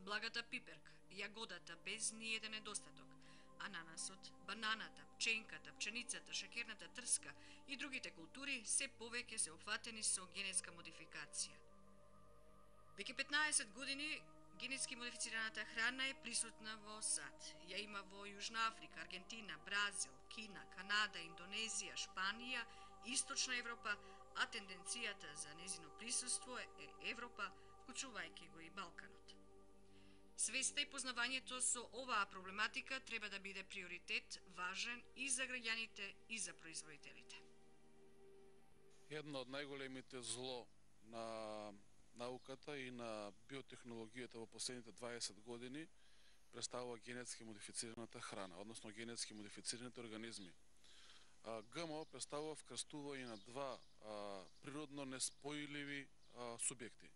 Благата пиперка, јагодата без ниеден недостаток, ананасот, бананата, пченката, пченицата, шеќерната трска и другите култури се повеќе се опфатени со генетска модификација. Веќе 15 години генетски модифицираната храна е присутна во САД. Ја има во Јужна Африка, Аргентина, Бразил, Кина, Канада, Индонезија, Шпанија, Источна Европа, а тенденцијата за незино присуство е Европа, вклучувајќи го и Балканот. Свеста и познавањето со оваа проблематика треба да биде приоритет, важен и за граѓаните и за производителите. Едно од најголемите зло на науката и на биотехнологијата во последните 20 години представува генетски модифицираната храна, односно генетски модифицираните организми. ГМО представува вкрстување на два природно неспојливи субјекти.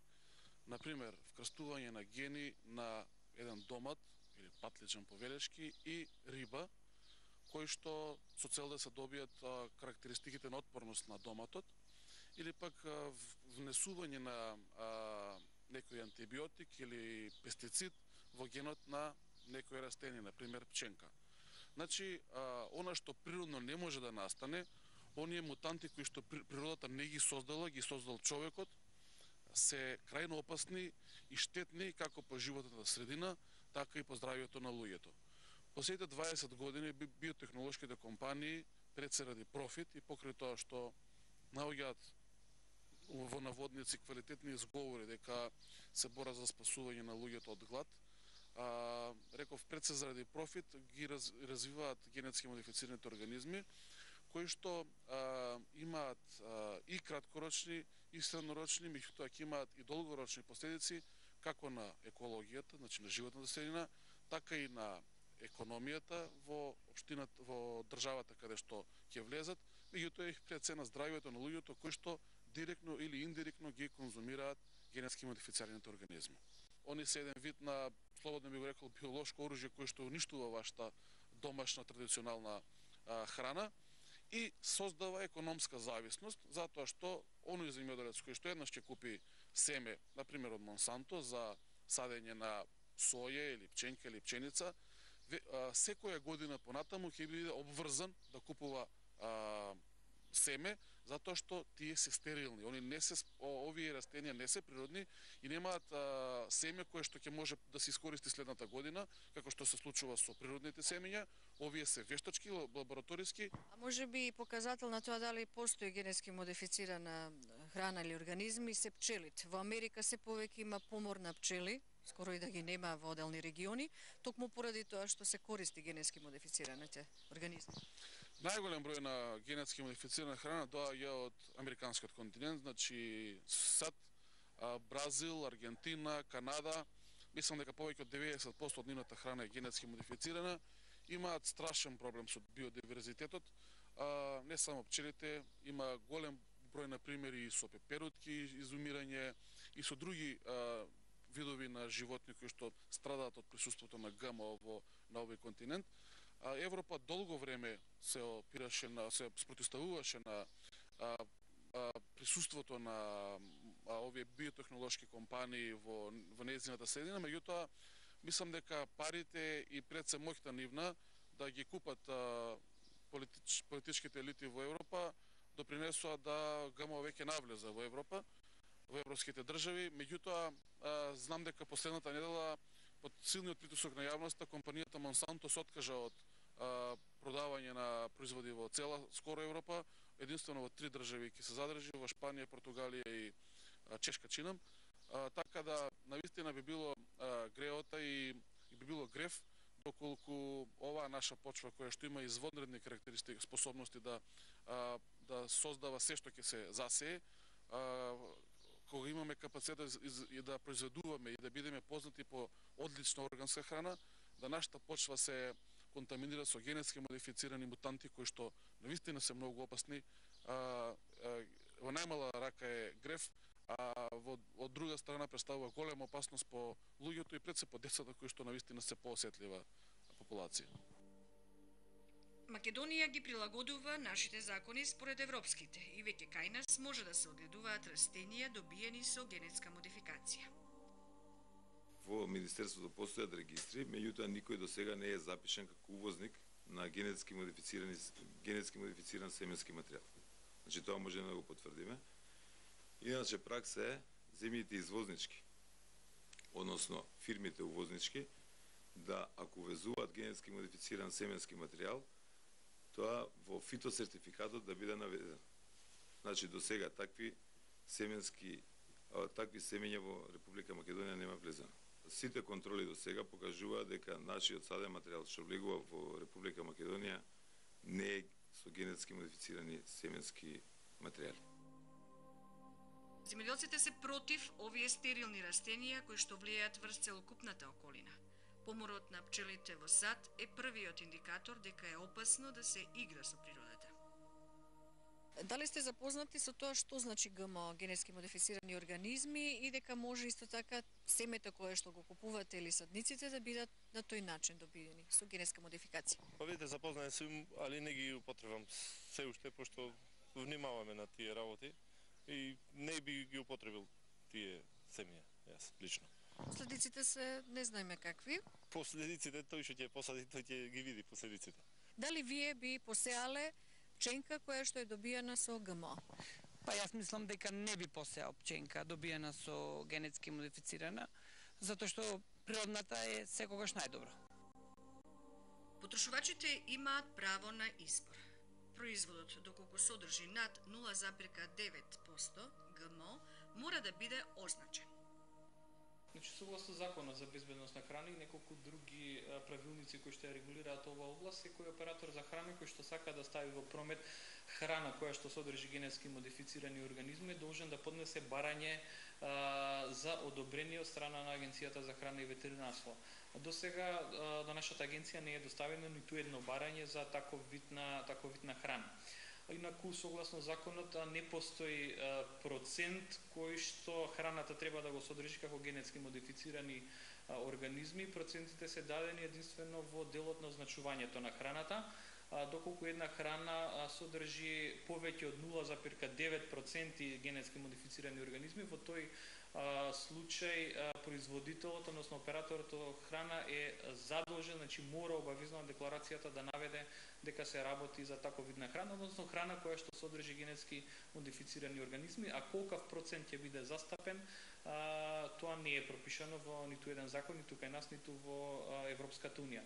Например, вкрстување на гени на еден домат или патличен повелешки и риба, кои што со цел да се добијат карактеристиките на отпорност на доматот, или пак внесување на некој антибиотик или пестицид во генот на некој растение, например пченка. Значи, она што природно не може да настане, оние мутанти кои што природата не ги создала, ги создал човекот, се крајно опасни и штетни како по животната средина, така и по здравието на луѓето. Последните 20 години биотехнолошките компании пред се ради профит и покрај тоа што наоѓаат во наводници квалитетни изговори дека се бора за спасување на луѓето од глад, реков пред се заради профит ги развиваат генетски модифицираните организми кои што имаат и краткорочни и среднорочни, меѓутоа ќе имаат и долгорочни последици како на екологијата, значи на животната средина, така и на економијата во општината, во државата каде што ќе влезат, меѓутоа и пред се на здравието на луѓето кои што директно или индиректно ги конзумираат генетски модифицираните организми. Они се еден вид на, слободно би го рекол, биолошко оружје кој што уништува вашата домашна традиционална храна и создава економска зависност, затоа што оној земјоделец кој што еднаш ќе купи семе, например од Монсанто, за садење на соја или пченка или пченица, секоја година понатаму ќе биде обврзан да купува семе, затоа што тие се стерилни. Овие растенија не се природни и немаат семе кое што ќе може да се искористи следната година, како што се случува со природните семења. Овие се вештачки, лабораториски. А може би показател на тоа дали постои генетски модифицирана храна или организми се пчелите. Во Америка се повеќе има помор на пчели, скоро и да ги нема во оделни региони, токму поради тоа што се користи генетски модифицираните организми. Најголем број на генетски модифицирана храна доаѓа од американскиот континент, значи САД, Бразил, Аргентина, Канада. Мислам дека повеќе од 90% од нивната храна е генетски модифицирана. Имаат страшен проблем со биодиверзитетот. Не само пчелите, има голем број на примери и со пеперутки, изумирање и со други видови на животни кои што страдаат од присуството на ГМО на овој континент. Европа долго време се спротивставуваше на присуството на овие биотехнолошки компании во нејзината средина, меѓутоа мислам дека парите и пред се моќта нивна да ги купат политичките елити во Европа допринесоа да ГМО веќе навлеза во Европа, во европските држави, меѓутоа знам дека последната недела под силниот притисок на јавноста компанијата Монсанто се откажа од продавање на производи во цела скоро Европа, единствено во 3 држави ќе се задржи, во Шпанија, Португалија и Чешка чинам. Така да навистина би било греота и би било грев доколку оваа наша почва која што има извонредни карактеристики, способности да создава се што ќе се засее, кога имаме капацитет и да произведуваме и да бидеме познати по одлична органска храна, да нашата почва се контаминира со генетски модифицирани мутанти кои што навистина се многу опасни. Во најмала рака е грев, а од друга страна представува голема опасност по луѓето и пред се по децата кои што навистина се поосетлива популација. Македонија ги прилагодува нашите закони според европските и веќе кај нас може да се одгледуваат растенија добиени со генетска модификација. во Министерството постојат регистри, меѓутоа никој до сега не е запишан како увозник на генетски модифициран семенски материјал. Значи тоа можеме да го потврдиме. Иначе пракса е земјите извознички, односно фирмите увознички, да ако увезуваат генетски модифициран семенски материјал, тоа во фитосертификатот да биде наведено. Значи до сега такви семења во Република Македонија нема влезено. Сите контроли до сега покажуваат дека нашиот саден материјал што влегува во Република Македонија не е со генетски модифицирани семенски материјали. Земјоделците се против овие стерилни растенија кои што влијаат врз целокупната околина. Поморот на пчелите во сад е првиот индикатор дека е опасно да се игра со природата. Дали сте запознати со тоа што значи ГМО, генетски модифицирани организми, и дека може исто така семето кое што го купувате или садниците да бидат на тој начин добиени со генетска модификација? Па видите, запознаен сум, али не ги употребам се уште, пошто внимаваме на тие работи и не би ги употребил тие семења, јас лично. Последиците се не знаеме какви. Последиците, тој што ќе посади, тој ќе ги види последиците. Дали вие би посеале пченка која што е добиена со ГМО? Па јас мислам дека не би посеал пченка добиена со генетски модифицирана, затоа што природната е секогаш најдобра. Потрошувачите имаат право на избор. Производот, доколку содржи над 0,9% ГМО, мора да биде означен. Значи, согласно Законот за безбедност на храна и неколку други правилници кои што ја регулираат оваа област, секој оператор за храна кој што сака да стави во промет храна која што содржи генетски модифицирани организми е должен да поднесе барање за одобрение од страна на Агенцијата за храна и ветеринарство. До сега на нашата агенција не е доставено ниту едно барање за таков вид на храна. Инаку, согласно законот, не постои процент кој што храната треба да го содржи како генетски модифицирани организми. Процентите се дадени единствено во делот на означувањето на храната. Доколку една храна содржи повеќе од 0,9% генетски модифицирани организми, во тој случај производителот, односно операторот од храна е задолжен, значи мора обавезно на декларацијата да наведе дека се работи за таков вид на храна, односно храна која што содржи генетски модифицирани организми, а колкав процент ќе биде застапен, тоа не е пропишано во ниту еден закон, ниту кај нас, ниту во Европската унија.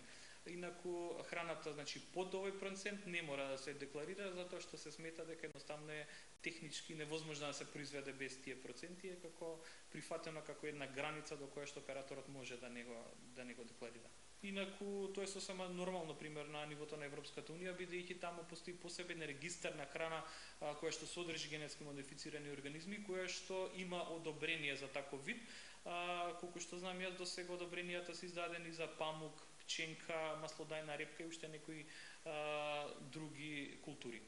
Инаку храната, значи под овој процент не мора да се декларира затоа што се смета дека едноставно е технички невозможно да се произведе без тие проценти, е како прифатено како една граница до која што операторот може да не го декларира. Инаку тоа е сосема нормално пример на нивото на Европската унија, бидејќи таму постои посебен регистар на храна која што содржи генетски модифицирани организми, која што има одобрение за таков вид. Колку што знам јас, до сега одобренијата се издадени за памук, пченка, маслодајна репка и уште некои други култури.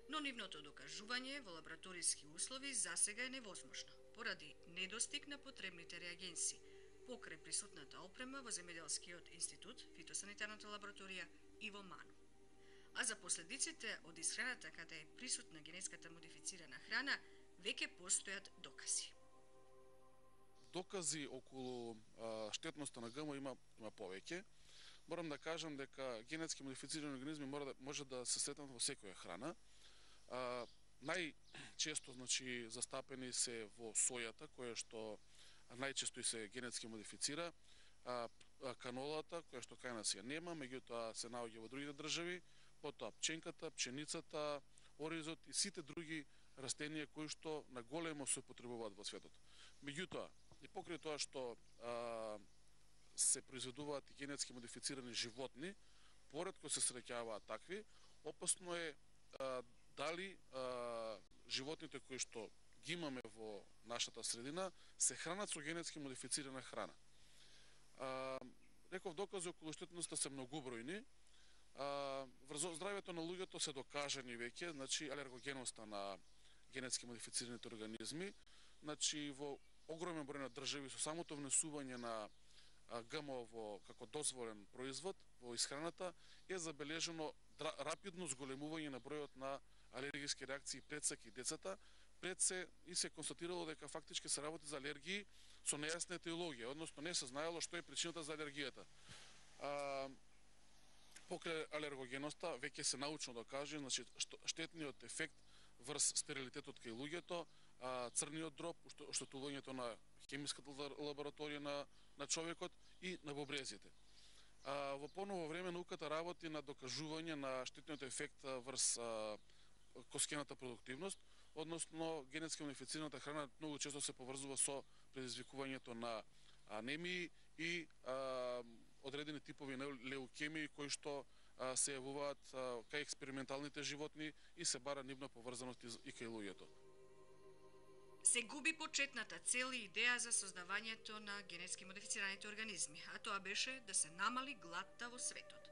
Но нивното докажување во лабораториски услови засега е невозможно, поради недостиг на потребните реагенси, покрај присутната опрема во Земјоделскиот институт, фитосанитарната лабораторија и во МАНУ. А за последиците од исхраната каде е присутна генетската модифицирана храна, веќе постојат докази. Докази околу штетноста на ГМО има повеќе. Морам да кажам дека генетски модифицирани организми може да се сретнат во секоја храна. Најчесто, значи, застапени се во сојата, која што најчесто и се генетски модифицира, канолата, која што кај нас ја нема, меѓутоа се наоѓа во другите држави, потоа пченката, пченицата, оризот и сите други растенија кои што на големо се употребуваат во светот. Меѓутоа, и покрај тоа што се произведуваат и генетски модифицирани животни, поретко се среќаваат такви, опасно е дали животните кои што ги имаме во нашата средина се хранат со генетски модифицирана храна. Реков, докази околу штетноста се многобројни. Врз здравјето на луѓето се докажани веќе, значи алергогеноста на генетски модифицираните организми, значи во огромен број на држави со самото внесување на ГМО во како дозволен производ во исхраната е забележено рапидно зголемување на бројот на алергиски реакции пред се кај децата, пред се и се констатирало дека фактички се работи за алергии со нејасна етиологија, односно не се знаело што е причината за алергијата. Покрај алергогеноста веќе се научно докаже, значи штетниот ефект врз стерилитетот кај луѓето, црниот дроб, оштетувањето на хемиската лабораторија на човекот и на бобрезите. Во поново време науката работи на докажување на штетниот ефект врз коскената продуктивност, односно генетски модифицираната храна многу често се поврзува со предизвикувањето на анемии и одредени типови леукемии кои што се јавуваат кај експерименталните животни и се бара нивна поврзаност и кај луѓето. Се губи почетната цел и идеја за создавањето на генетски модифицираните организми, а тоа беше да се намали гладта во светот.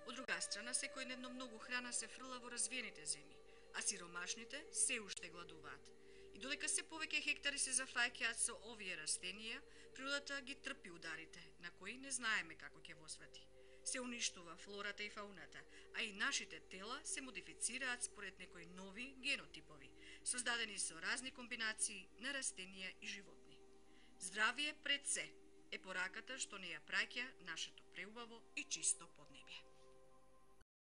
Од друга страна, секојдневно многу храна се фрла во развиените земји, а сиромашните се уште гладуваат. И додека се повеќе хектари се зафаќаат со овие растенија, природата ги трпи ударите, на кои не знаеме како ќе восврати. Се уништува флората и фауната, а и нашите тела се модифицираат според некои нови генотипови, создадени со разни комбинации на растенија и животни. Здравие пред се е пораката што не ја праќа нашето преубаво и чисто поднебје.